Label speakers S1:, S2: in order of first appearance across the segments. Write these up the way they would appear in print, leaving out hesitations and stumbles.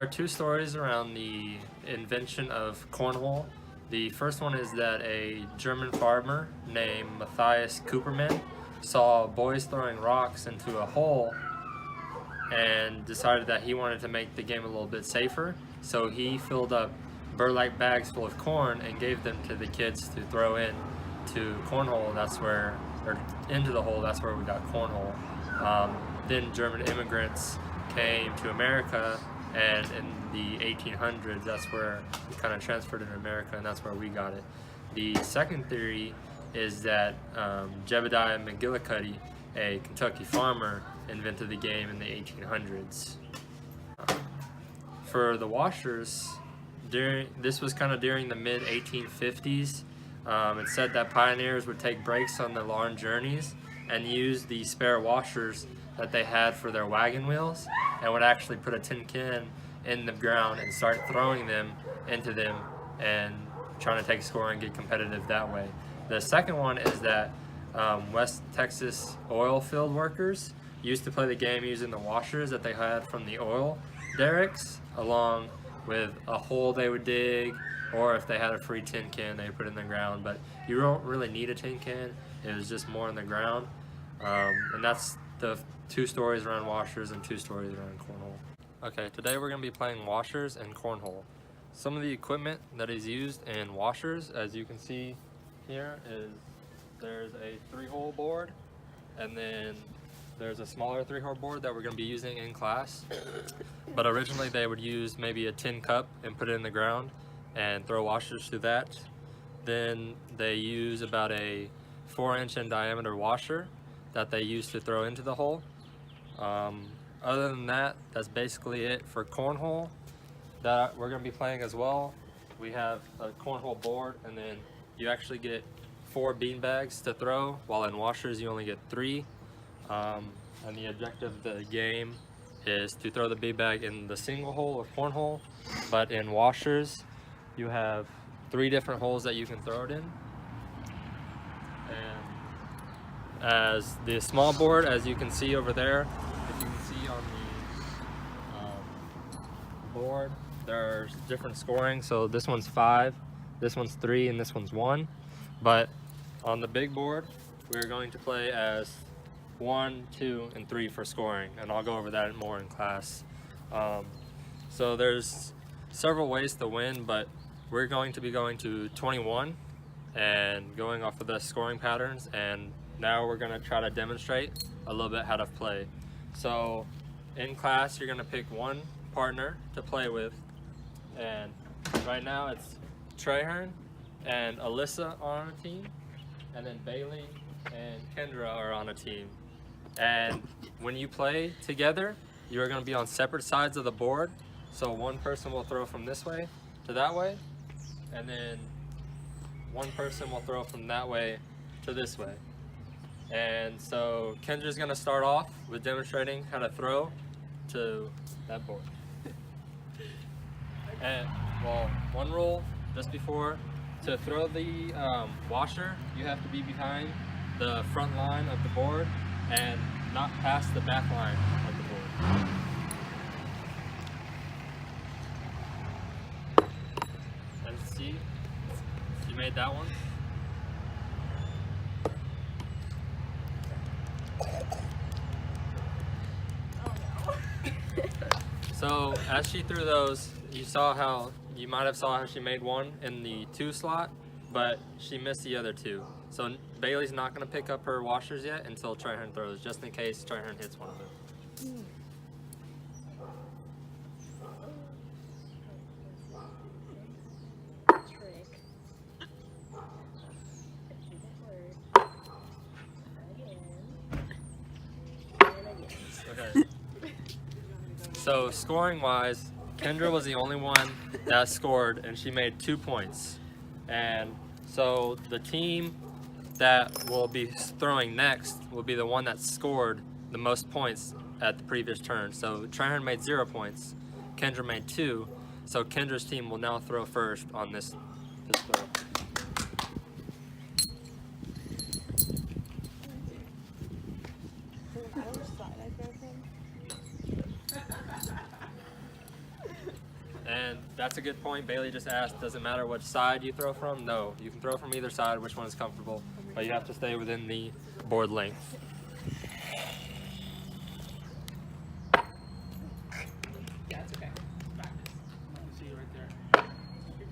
S1: There are two stories around the invention of cornhole. The first one is that a German farmer named Matthias Cooperman saw boys throwing rocks into a hole and decided that he wanted to make the game a little bit safer. So he filled up burlap bags full of corn and gave them to the kids to throw in to cornhole. Or into the hole. That's where we got cornhole. Then German immigrants came to America, and in the 1800s, that's where we kind of transferred it to America, and that's where we got it. The second theory is that Jebediah McGillicuddy, a Kentucky farmer, invented the game in the 1800s. For the washers, this was kind of during the mid-1850s. It said that pioneers would take breaks on their long journeys and use the spare washers that they had for their wagon wheels, and would actually put a tin can in the ground and start throwing them into them and trying to take a score and get competitive that way. The second one is that West Texas oil field workers used to play the game using the washers that they had from the oil derricks, along with a hole they would dig, or if they had a free tin can, they would put it in the ground. But you don't really need a tin can, it was just more in the ground. And that's the two stories around washers and two stories around cornhole. Okay, today we're going to be playing washers and cornhole. Some of the equipment that is used in washers, as you can see here, is there's a 3-hole board, and then there's a smaller 3-hole board that we're going to be using in class. But originally they would use maybe a tin cup and put it in the ground and throw washers through that. Then they use about a 4-inch in diameter washer that they use to throw into the hole. Other than that, that's basically it for cornhole that we're going to be playing as well. We have a cornhole board, and then you actually get 4 bean bags to throw, while in washers you only get 3. And the objective of the game is to throw the bean bag in the single hole of cornhole, but in washers you have 3 different holes that you can throw it in. And as the small board, as you can see over there, if you can see on the board, there's different scoring. So this one's 5, this one's 3, and this one's 1. But on the big board, we're going to play as 1, 2, and 3 for scoring, and I'll go over that more in class. So there's several ways to win, but we're going to be going to 21 and going off of the scoring patterns, and now we're going to try to demonstrate a little bit how to play. So in class, you're going to pick one partner to play with, and right now it's Trahern and Alyssa are on a team, and then Bailey and Kendra are on a team. And when you play together, you're going to be on separate sides of the board. So one person will throw from this way to that way, and then one person will throw from that way to this way. And so Kendra's going to start off with demonstrating how to throw to that board. And well, one rule just before, to throw the washer, you have to be behind the front line of the board and not past the back line of the board. And see, you made that one. So as she threw those, you might have saw how she made one in the 2 slot, but she missed the other 2. So Bailey's not going to pick up her washers yet until Trahern throws, just in case Trahern hits one of them. Okay. So scoring wise, Kendra was the only one that scored, and she made 2 points. And so the team that will be throwing next will be the one that scored the most points at the previous turn. So Trahern made 0 points, Kendra made 2, so Kendra's team will now throw first on this throw. And that's a good point. Bailey just asked, does it matter which side you throw from? No, you can throw from either side, which one is comfortable, but you have to stay within the board length.
S2: Yeah, it's okay. Practice. See you right there.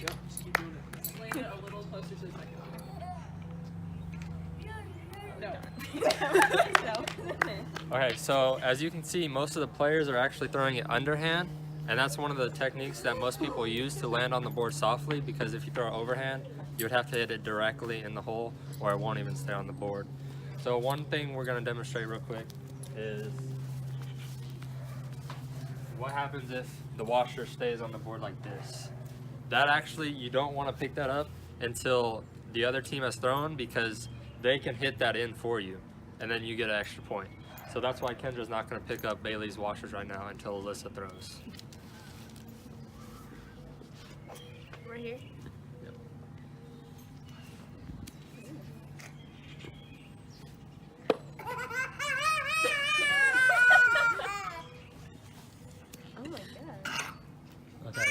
S2: Yep, just keep doing it. Land it a little closer to the second. No.
S1: Okay, so as you can see, most of the players are actually throwing it underhand, and that's one of the techniques that most people use to land on the board softly, because if you throw it overhand, you would have to hit it directly in the hole, or it won't even stay on the board. So one thing we're going to demonstrate real quick is what happens if the washer stays on the board like this. That actually, you don't want to pick that up until the other team has thrown, because they can hit that in for you, and then you get an extra point. So that's why Kendra's not going to pick up Bailey's washers right now until Alyssa throws.
S3: Right here?
S1: Yep.
S3: Oh my god.
S1: Okay.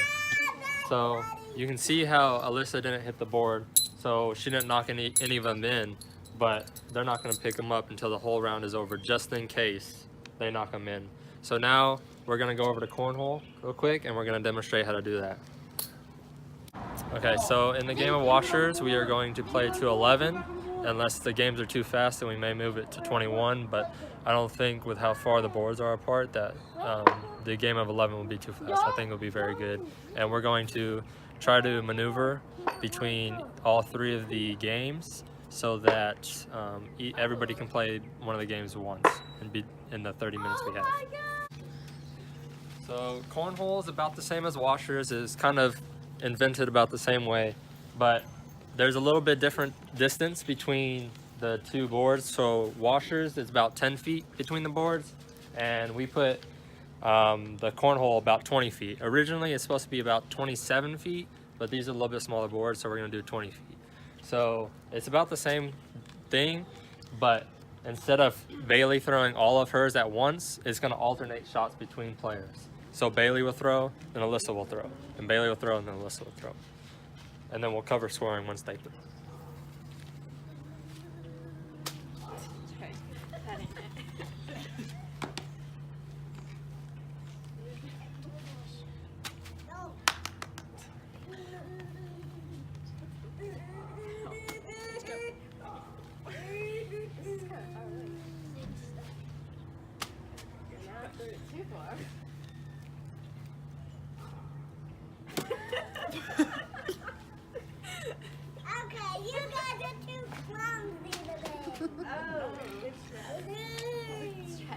S1: So you can see how Alyssa didn't hit the board, so she didn't knock any of them in, but they're not going to pick them up until the whole round is over, just in case they knock them in. So now we're going to go over to Cornhole real quick, and we're going to demonstrate how to do that. Okay, so in the game of washers, we are going to play to 11. Unless the games are too fast, then we may move it to 21, but I don't think with how far the boards are apart that the game of 11 will be too fast. I think it'll be very good. And we're going to try to maneuver between all three of the games so that everybody can play one of the games once and be in the 30 minutes we have. So cornhole is about the same as washers. It's kind of invented about the same way, but there's a little bit different distance between the two boards. So washers, it's about 10 feet between the boards, and we put the cornhole about 20 feet. Originally it's supposed to be about 27 feet, but these are a little bit smaller boards, so we're going to do 20 feet. So it's about the same thing, but instead of Bailey throwing all of hers at once, it's going to alternate shots between players. So Bailey will throw, then Alyssa will throw, and Bailey will throw, and then Alyssa will throw. And then we'll cover scoring once they throw.
S3: Okay. That ain't it. Too far.
S4: Okay, you guys are too clumsy today.
S3: Oh, good strategy.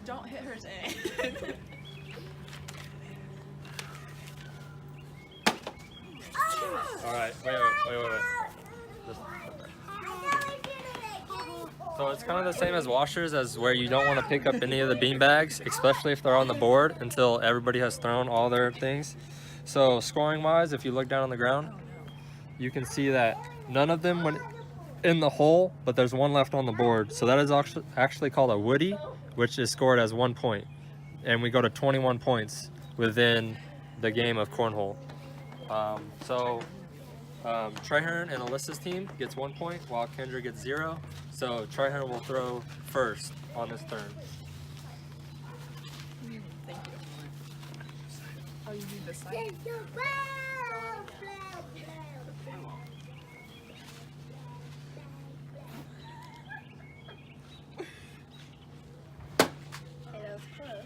S2: Don't hit hers in.
S1: All right, wait. Just- So it's kind of the same as washers, as where you don't want to pick up any of the bean bags, especially if they're on the board, until everybody has thrown all their things. So scoring wise, if you look down on the ground, you can see that none of them went in the hole, but there's one left on the board. So that is actually called a woody, which is scored as 1 point. And we go to 21 points within the game of cornhole. Treherne and Alyssa's team gets 1 point, while Kendra gets 0. So Treherne will throw first on this turn.
S2: Thank you. Oh, you need this side?
S4: Hey,
S3: that was close.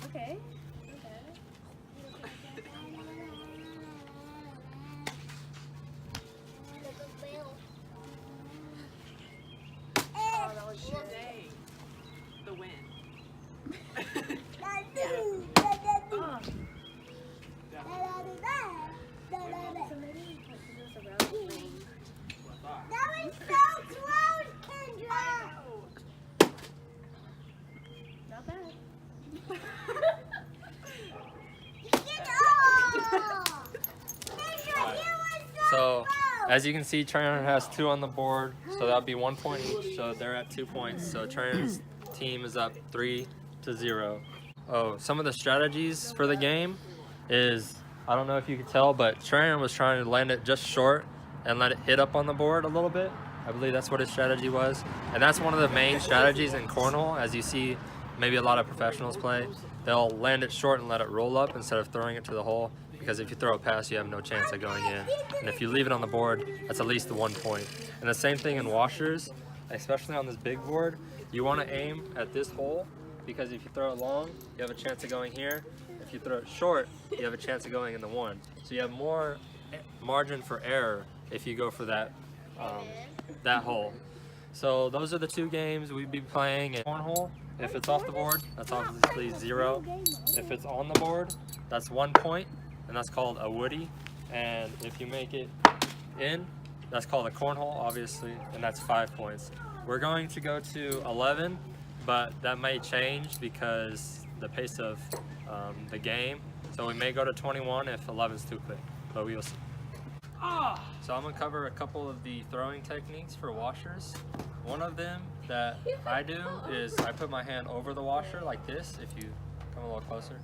S3: Okay.
S2: Oh, that was Shanae. The win.
S3: So maybe we put this around the ring.
S4: That was so close, Kendra!
S3: Not bad.
S4: Get off! Kendra, you were
S1: So
S4: close!
S1: as you can see, Treherne has 2 on the board, so that'll be 1 point each. So they're at 2 points. So Treherne's team is up 3-0. Oh, some of the strategies for the game is, I don't know if you can tell, but Trent was trying to land it just short and let it hit up on the board a little bit. I believe that's what his strategy was. And that's one of the main strategies in Cornhole, as you see maybe a lot of professionals play. They'll land it short and let it roll up instead of throwing it to the hole, because if you throw it past, you have no chance of going in. And if you leave it on the board, that's at least the 1 point. And the same thing in washers, especially on this big board. You want to aim at this hole, because if you throw it long, you have a chance of going here. If you throw it short, you have a chance of going in the 1. So you have more margin for error if you go for that hole. So those are the 2 games we'd be playing in Cornhole. If it's off the board, that's obviously 0. If it's on the board, that's 1 point, and that's called a woody. And if you make it in, that's called a cornhole, obviously, and that's 5 points. We're going to go to 11, but that may change because the pace of the game. So we may go to 21 if 11 is too quick, but we will see. So I'm going to cover a couple of the throwing techniques for washers. One of them that I do is I put my hand over the washer like this. If you come a little closer,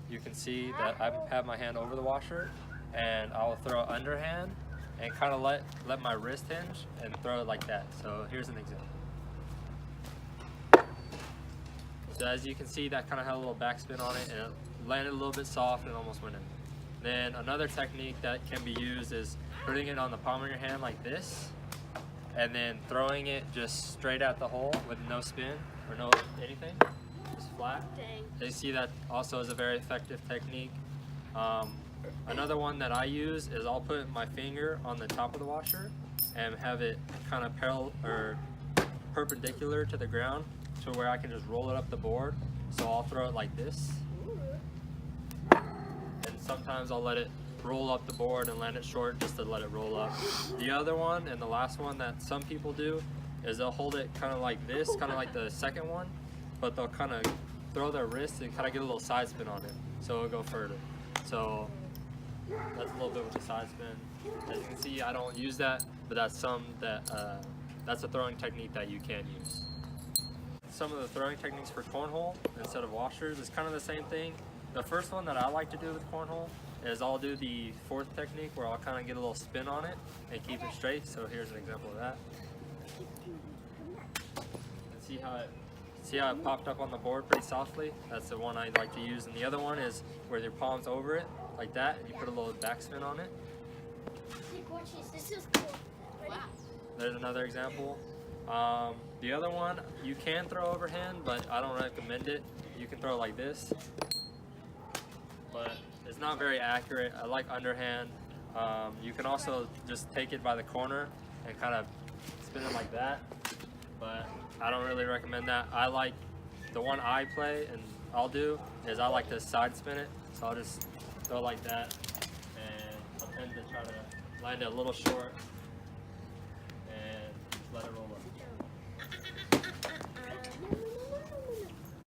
S1: you can see that I have my hand over the washer, and I will throw it underhand and kind of let my wrist hinge and throw it like that. So here's an example. So as you can see, that kind of had a little backspin on it, and it landed a little bit soft and almost went in. Then another technique that can be used is putting it on the palm of your hand like this, and then throwing it just straight at the hole with no spin or no anything, just flat.
S3: Dang.
S1: You see that also is a very effective technique. Another one that I use is I'll put my finger on the top of the washer and have it kind of parallel or perpendicular to the ground, to where I can just roll it up the board. So I'll throw it like this, and sometimes I'll let it roll up the board and land it short just to let it roll up. The other one, and the last one that some people do, is they'll hold it kind of like this, kind of like the second one, but they'll kind of throw their wrist and kind of get a little side spin on it, so it'll go further. So that's a little bit with the side spin. As you can see, I don't use that, but that's a throwing technique that you can use. Some of the throwing techniques for cornhole instead of washers is kind of the same thing. The first one that I like to do with cornhole is I'll do the 4th technique, where I'll kind of get a little spin on it and keep it straight. So here's an example of that. And see how it popped up on the board pretty softly? That's the one I like to use. And the other one is where your palm's over it like that, and you put a little backspin on it.
S3: This is cool.
S2: Wow.
S1: There's another example. The other one, you can throw overhand, but I don't recommend it. You can throw it like this, but it's not very accurate. I like underhand. You can also just take it by the corner and kind of spin it like that, but I don't really recommend that. I like, the one I play and I'll do is I like to side spin it. So I'll just go like that, and I'll tend to try to land it a little short and let it roll up.